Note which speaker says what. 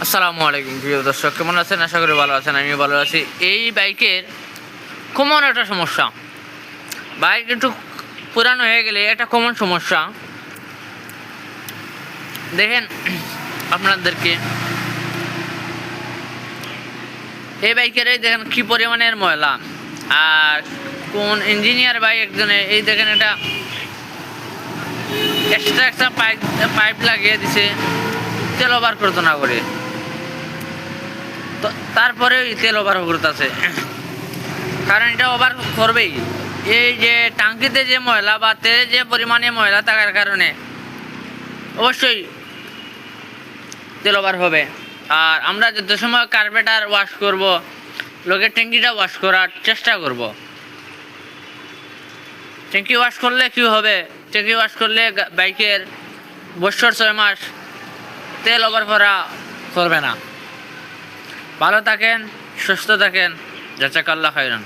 Speaker 1: আসসালামু আলাইকুম প্রিয় দর্শক, কেমন আছেন? আশা করি ভালো আছেন। আমিও ভালো আছি। এই বাইকের কমন একটা সমস্যা, বাইক একটু পুরানো হয়ে গেলে একটা কমন সমস্যা দেখেন আপনাদেরকে। এই বাইকের এই দেখেন কি পরিমাণের ময়লা, আর কোন ইঞ্জিনিয়ার ভাই একজনে এই দেখেন এটা এক্সট্রা একটা পাইপ লাগিয়ে দিছে তেল ওভার করতো না করে, তো তারপরেও তেল ওভার করতেছে। কারণ এটা ওভার করবেই, এই যে টাঙ্কিতে যে ময়লা বা তেলে যে পরিমাণে ময়লা থাকার কারণে অবশ্যই তেল ওভার হবে। আর আমরা যত সময় কার্বেটার ওয়াশ করব, লোকের ট্যাঙ্কিটা ওয়াশ করার চেষ্টা করব। ট্যাঙ্কি ওয়াশ করলে কি হবে? ট্যাঙ্কি ওয়াশ করলে বাইকের বছর 6 মাস তেল ওভার করা করবে না। ভালো থাকেন, সুস্থ থাকেন, জাযাকাল্লাহু খাইরান।